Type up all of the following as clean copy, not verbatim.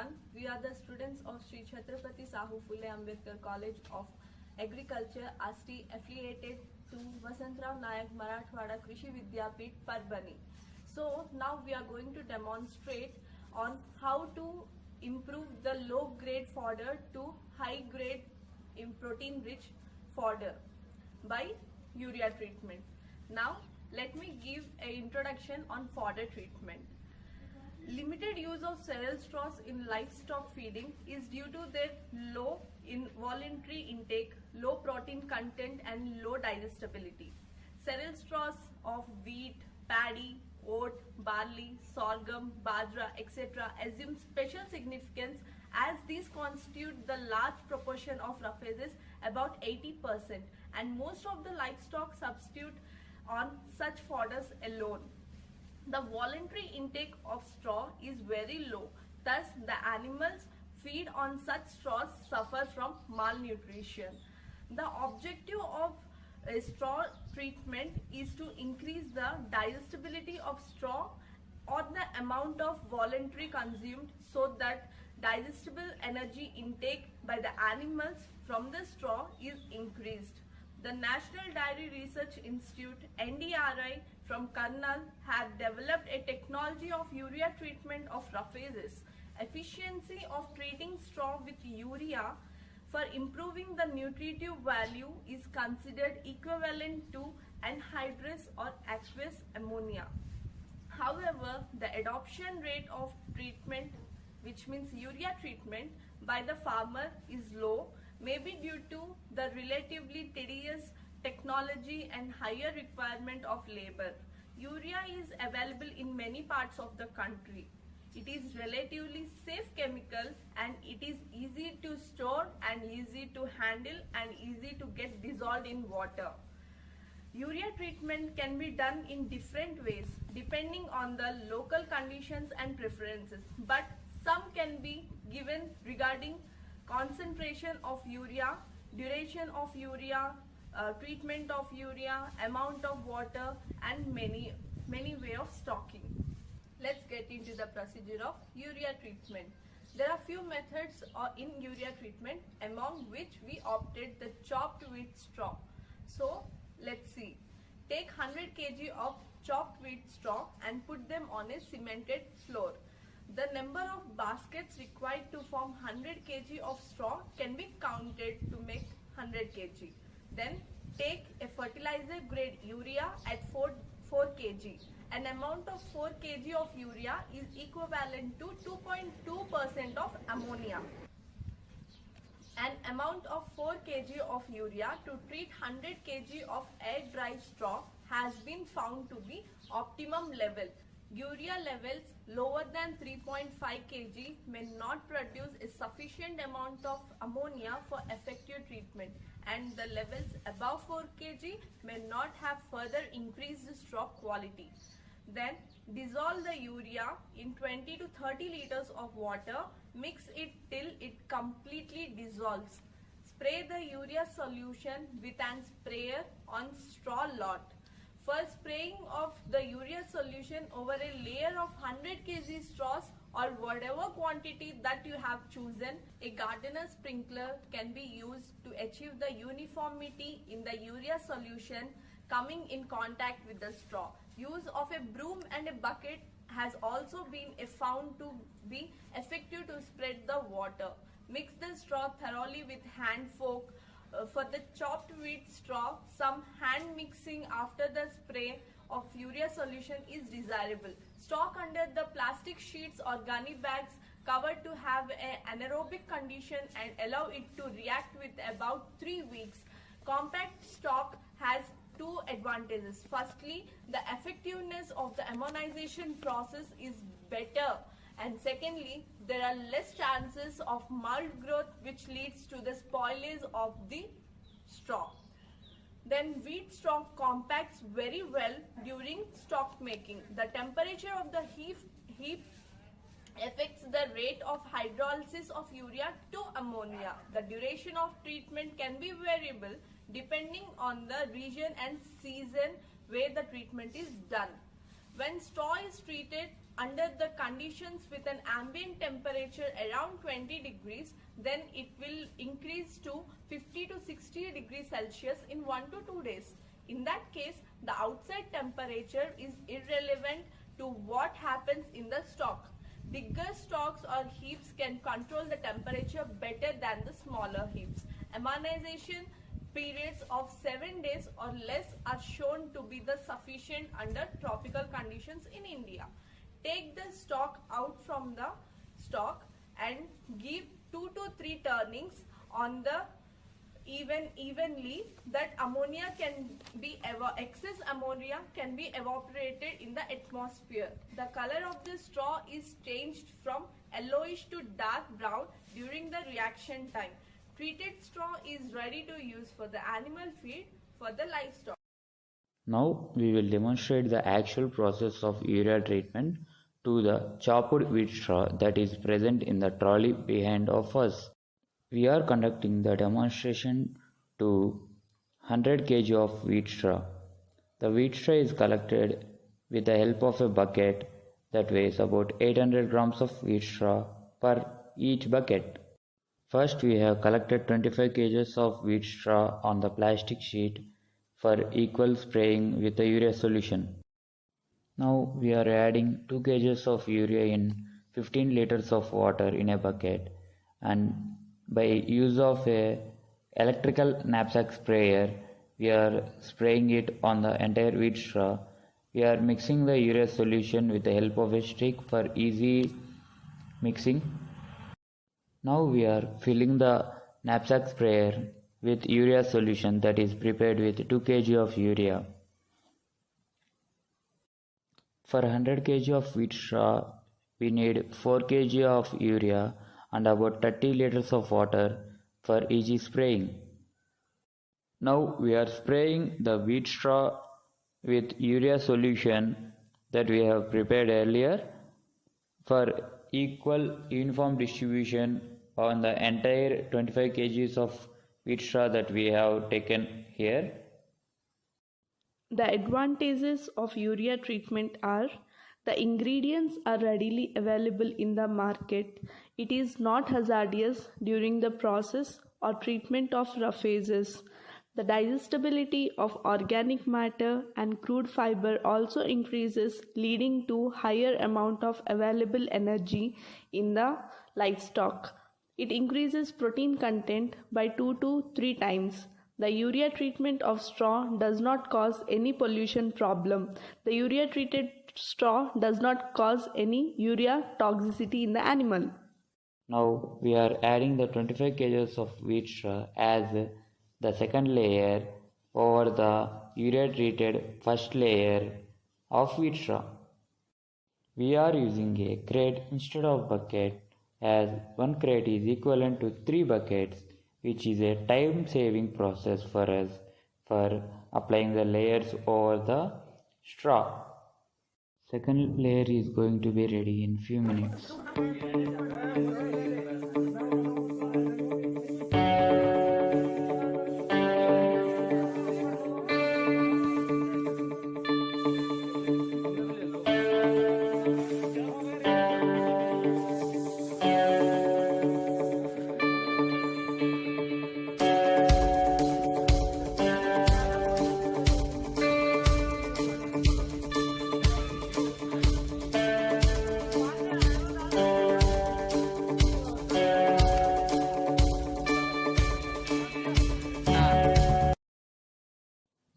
everyone. We are the students of Sri Chhatrapati Sahu Phule Ambedkar College of Agriculture, ASTI, affiliated to Vasantrao Nayak Marathwada Krishi Vidyapith, Parbani. So now we are going to demonstrate on how to improve the low grade fodder to high grade protein rich fodder by urea treatment. Now let me give an introduction on fodder treatment. Limited use of cereal straws in livestock feeding is due to their low voluntary intake, low protein content and low digestibility. Cereal straws of wheat, paddy, oat, barley, sorghum, bajra, etc. assume special significance as these constitute the large proportion of roughages, about 80%, and most of the livestock substitute on such fodders alone. The voluntary intake of straw is very low, thus the animals feed on such straws suffer from malnutrition. The objective of a straw treatment is to increase the digestibility of straw or the amount of voluntary consumed so that digestible energy intake by the animals from the straw is increased. The National Dairy Research Institute (NDRI) from Karnal have developed a technology of urea treatment of roughages. Efficiency of treating straw with urea for improving the nutritive value is considered equivalent to anhydrous or aqueous ammonia. However, the adoption rate of treatment, which means urea treatment, by the farmer is low, maybe due to the relatively tedious technology and higher requirement of labor. Urea is available in many parts of the country. It is relatively safe chemical and it is easy to store and easy to handle and easy to get dissolved in water. Urea treatment can be done in different ways depending on the local conditions and preferences, but some can be given regarding concentration of urea, duration of urea, treatment of urea, amount of water, and many way of stocking. Let's get into the procedure of urea treatment. There are few methods in urea treatment, among which we opted the chopped wheat straw. So let's see. Take 100 kg of chopped wheat straw and put them on a cemented floor. The number of baskets required to form 100 kg of straw can be counted to make 100 kg. Then take a fertilizer grade urea at 4 kg. An amount of 4 kg of urea is equivalent to 2.2% of ammonia. An amount of 4 kg of urea to treat 100 kg of air dry straw has been found to be optimum level. Urea levels lower than 3.5 kg may not produce a sufficient amount of ammonia for effective treatment, and the levels above 4 kg may not have further increased straw quality. Then dissolve the urea in 20 to 30 liters of water. Mix it till it completely dissolves. Spray the urea solution with an sprayer on straw lot. For spraying of the urea solution over a layer of 100 kg straws or whatever quantity that you have chosen, a gardener sprinkler can be used to achieve the uniformity in the urea solution coming in contact with the straw. Use of a broom and a bucket has also been found to be effective to spread the water. Mix the straw thoroughly with hand fork. For the chopped wheat straw, some hand mixing after the spray of urea solution is desirable. Stock under the plastic sheets or gunny bags covered to have an anaerobic condition and allow it to react with about 3 weeks. Compact stock has two advantages. Firstly, the effectiveness of the ammonization process is better. And secondly, there are less chances of mold growth which leads to the spoilage of the straw. Then wheat straw compacts very well during stock making. The temperature of the heap affects the rate of hydrolysis of urea to ammonia. The duration of treatment can be variable depending on the region and season where the treatment is done. When straw is treated under the conditions with an ambient temperature around 20 degrees, then it will increase to 50 to 60 degrees Celsius in 1 to 2 days. In that case, the outside temperature is irrelevant to what happens in the stalk. Bigger stalks or heaps can control the temperature better than the smaller heaps. Ammonization periods of 7 days or less are shown to be the sufficient under tropical conditions in India. Take the stalk out from the stalk and give 2 to 3 turnings on the evenly, that ammonia can be excess ammonia can be evaporated in the atmosphere. The color of the straw is changed from yellowish to dark brown during the reaction time. Treated straw is ready to use for the animal feed for the livestock. Now we will demonstrate the actual process of urea treatment to the chopped wheat straw that is present in the trolley behind of us. We are conducting the demonstration to 100 kg of wheat straw. The wheat straw is collected with the help of a bucket that weighs about 800 grams of wheat straw per each bucket. First, we have collected 25 kg of wheat straw on the plastic sheet for equal spraying with the urea solution. Now we are adding 2 kg of urea in 15 liters of water in a bucket, and by use of a electrical knapsack sprayer, we are spraying it on the entire wheat straw. We are mixing the urea solution with the help of a stick for easy mixing. Now we are filling the knapsack sprayer with urea solution that is prepared with 2 kg of urea. For 100 kg of wheat straw, we need 4 kg of urea and about 30 liters of water for easy spraying. Now we are spraying the wheat straw with urea solution that we have prepared earlier for equal uniform distribution on the entire 25 kgs of wheat straw that we have taken here. The advantages of urea treatment are: the ingredients are readily available in the market. It is not hazardous during the process or treatment of roughages. The digestibility of organic matter and crude fiber also increases, leading to higher amount of available energy in the livestock. It increases protein content by 2 to 3 times. The urea treatment of straw does not cause any pollution problem. The urea treated straw does not cause any urea toxicity in the animal. Now we are adding the 25 kg of wheat straw as the second layer over the urea treated first layer of wheat straw. We are using a crate instead of bucket, as one crate is equivalent to 3 buckets, which is a time saving process for us for applying the layers over the straw. Second layer is going to be ready in few minutes.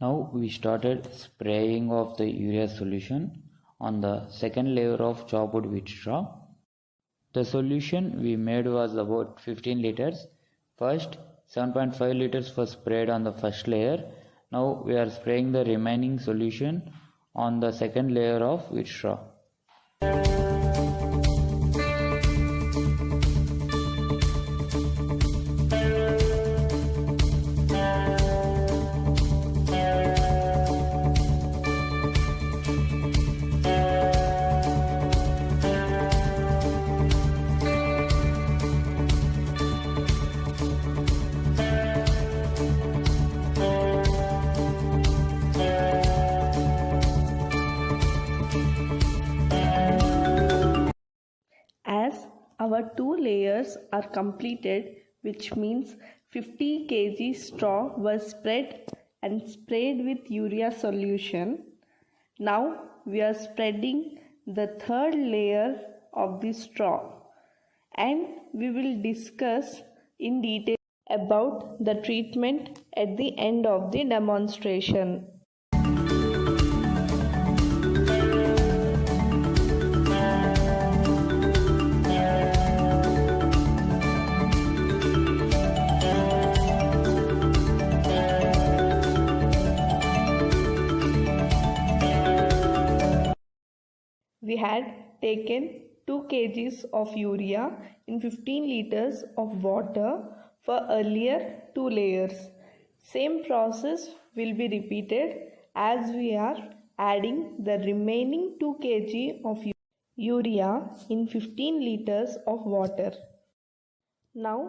Now we started spraying of the urea solution on the second layer of chopped wheat straw. The solution we made was about 15 liters. First, 7.5 liters was sprayed on the first layer. Now we are spraying the remaining solution on the second layer of wheat straw. our 2 layers are completed, which means 50 kg straw was spread and sprayed with urea solution. Now we are spreading the 3rd layer of the straw, and we will discuss in detail about the treatment at the end of the demonstration. We had taken 2 kgs of urea in 15 liters of water for earlier 2 layers. Same process will be repeated as we are adding the remaining 2 kg of urea in 15 liters of water. Now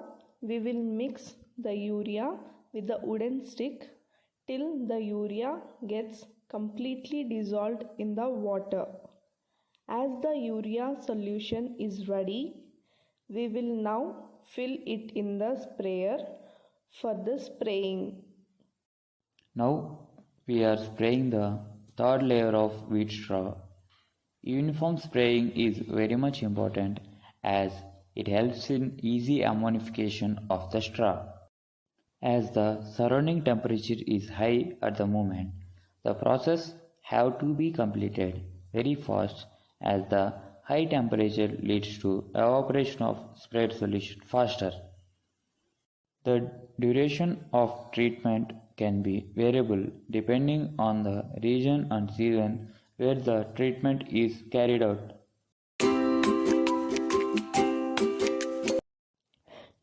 we will mix the urea with the wooden stick till the urea gets completely dissolved in the water. As the urea solution is ready, we will now fill it in the sprayer for the spraying. Now we are spraying the 3rd layer of wheat straw. Uniform spraying is very much important as it helps in easy ammonification of the straw. As the surrounding temperature is high at the moment, the process have to be completed very fast as the high temperature leads to evaporation of sprayed solution faster. The duration of treatment can be variable depending on the region and season where the treatment is carried out.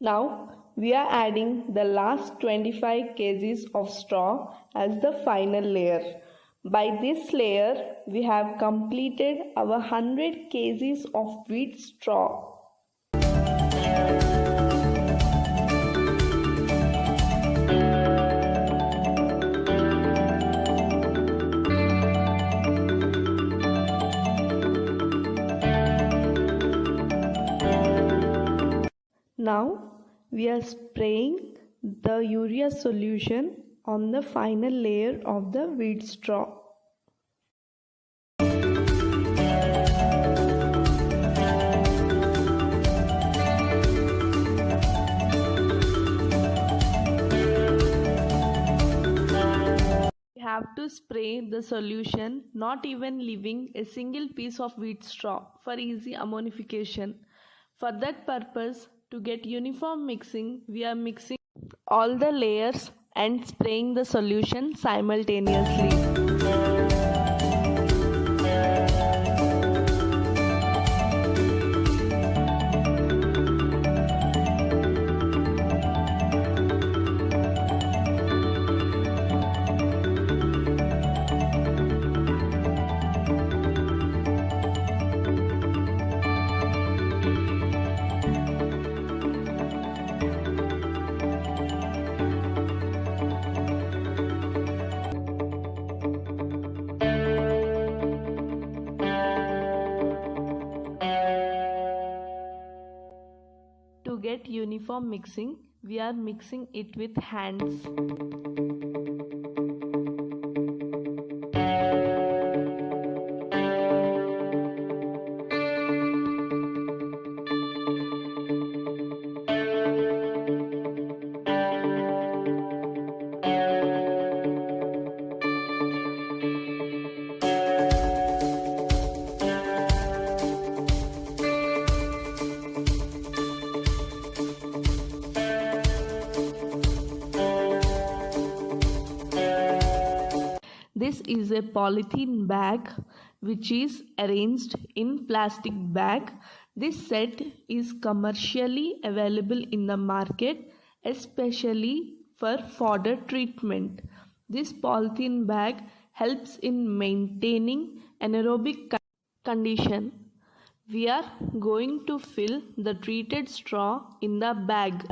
Now we are adding the last 25 kgs of straw as the final layer. By this layer, we have completed our 100 kgs of wheat straw. Now we are spraying the urea solution on the final layer of the wheat straw. We have to spray the solution, not even leaving a single piece of wheat straw for easy ammonification. For that purpose, to get uniform mixing, we are mixing all the layers and spraying the solution simultaneously. To get uniform mixing, we are mixing it with hands. This is a polythene bag which is arranged in plastic bag. This set is commercially available in the market, especially for fodder treatment. This polythene bag helps in maintaining anaerobic condition. We are going to fill the treated straw in the bag.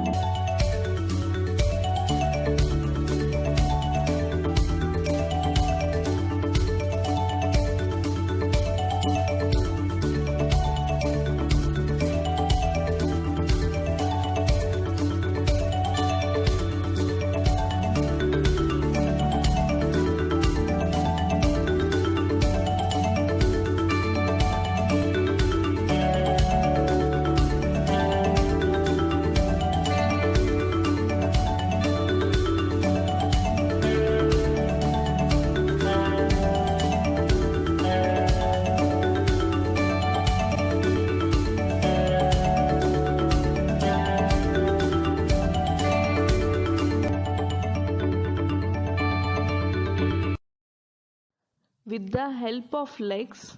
With the help of legs,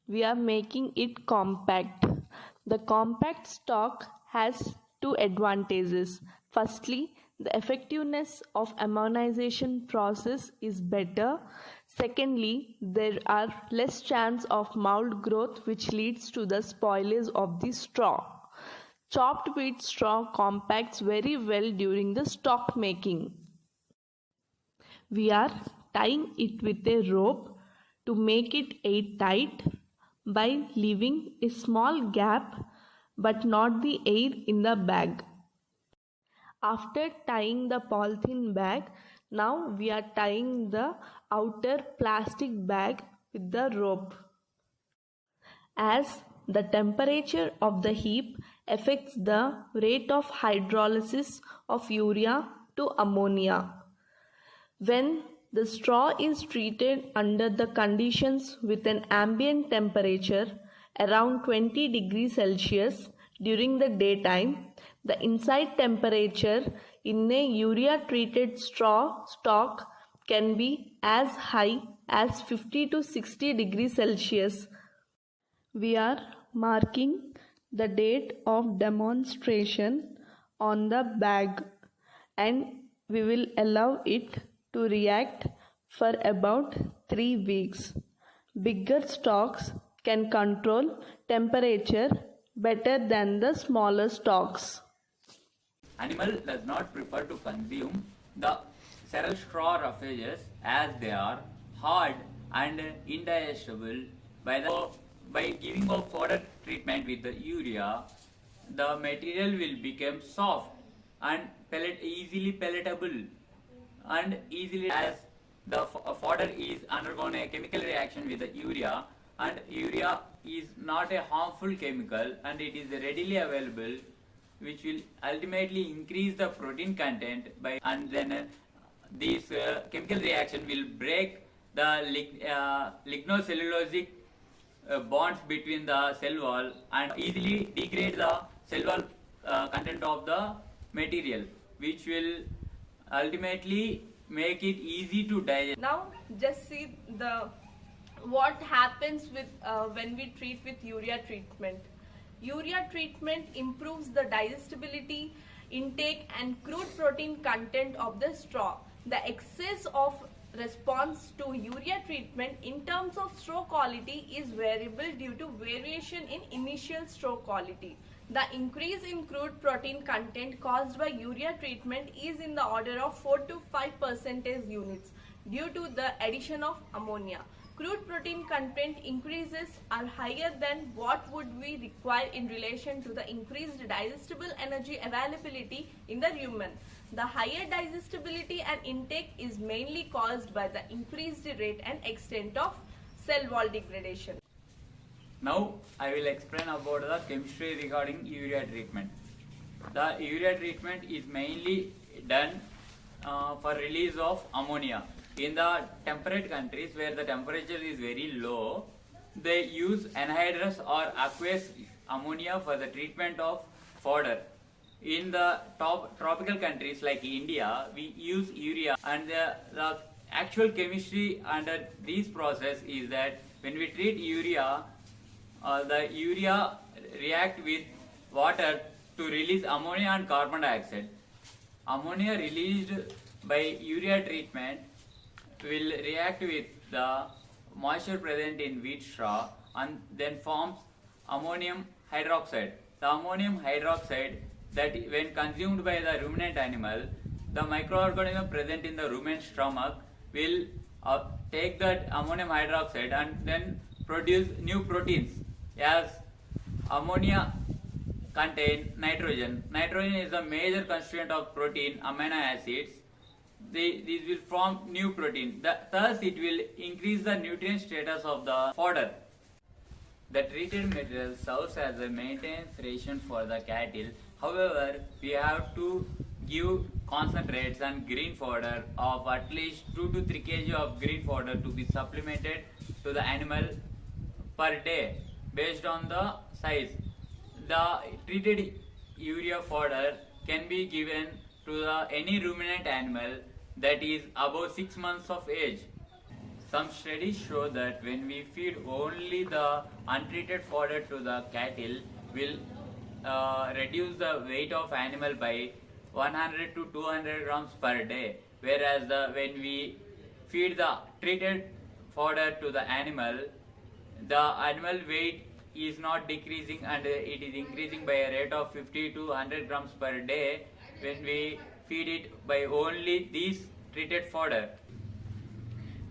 we are making it compact. The compact stalk has two advantages. Firstly, the effectiveness of ammonization process is better. Secondly, there are less chance of mold growth which leads to the spoilage of the straw. Chopped wheat straw compacts very well during the stalk making. We are tying it with a rope to make it airtight by leaving a small gap but not the air in the bag. After tying the polythene bag, now we are tying the outer plastic bag with the rope. As the temperature of the heap affects the rate of hydrolysis of urea to ammonia. When the straw is treated under the conditions with an ambient temperature around 20 degrees Celsius during the daytime, the inside temperature in a urea treated straw stalk can be as high as 50 to 60 degrees Celsius. We are marking the date of demonstration on the bag and we will allow it to react for about 3 weeks. Bigger stalks can control temperature better than the smaller stalks. Animal does not prefer to consume the cereal straw roughages as they are hard and indigestible. By giving a fodder treatment with the urea, the material will become soft and easily palatable, and easily as the fodder is undergone a chemical reaction with the urea, and urea is not a harmful chemical and it is readily available, which will ultimately increase the protein content and then this chemical reaction will break the lignocellulosic bonds between the cell wall and easily degrade the cell wall content of the material, which will ultimately make it easy to digest. Now just see what happens with when we treat with urea treatment. Urea treatment improves the digestibility, intake and crude protein content of the straw. The excess of response to urea treatment in terms of straw quality is variable due to variation in initial straw quality. The increase in crude protein content caused by urea treatment is in the order of 4 to 5% units due to the addition of ammonia. Crude protein content increases are higher than what would we require in relation to the increased digestible energy availability in the rumen. The higher digestibility and intake is mainly caused by the increased rate and extent of cell wall degradation. Now I will explain about the chemistry regarding urea treatment. The urea treatment is mainly done for release of ammonia. In the temperate countries where the temperature is very low, they use anhydrous or aqueous ammonia for the treatment of fodder. In the tropical countries like India, we use urea, and the actual chemistry under this process is that when we treat urea, the urea react with water to release ammonia and carbon dioxide. Ammonia released by urea treatment will react with the moisture present in wheat straw and then forms ammonium hydroxide. The ammonium hydroxide, that when consumed by the ruminant animal, the microorganism present in the ruminant stomach will take that ammonium hydroxide and then produce new proteins, as ammonia contain nitrogen. Nitrogen is the major constituent of protein amino acids. These will form new protein. Thus, it will increase the nutrient status of the fodder. The treated material serves as a maintenance ration for the cattle. However, we have to give concentrates and green fodder of at least 2 to 3 kg of green fodder to be supplemented to the animal per day based on the size. The treated urea fodder can be given to any ruminant animal that is above 6 months of age. Some studies show that when we feed only the untreated fodder to the cattle, will reduce the weight of animal by 100 to 200 grams per day, whereas when we feed the treated fodder to the animal weight is not decreasing and it is increasing by a rate of 50 to 100 grams per day when we feed it by only these treated fodder.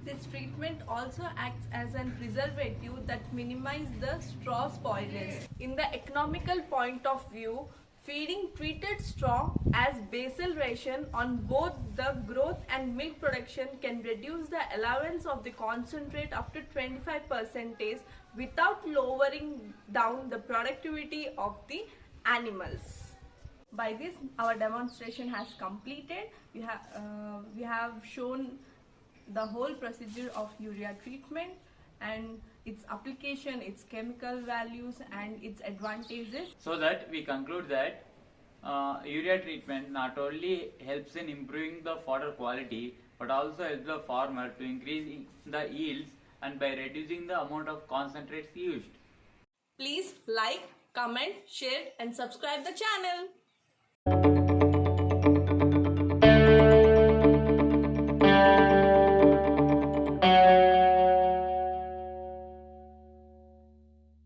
This treatment also acts as a preservative that minimizes the straw spoilage. In the economical point of view, feeding treated straw as basal ration on both the growth and milk production can reduce the allowance of the concentrate up to 25% without lowering down the productivity of the animals. By this, our demonstration has completed. We have shown the whole procedure of urea treatment and its application, its chemical values and its advantages. So that we conclude that urea treatment not only helps in improving the fodder quality but also helps the farmer to increase the yields and by reducing the amount of concentrates used. Please like, comment, share and subscribe the channel.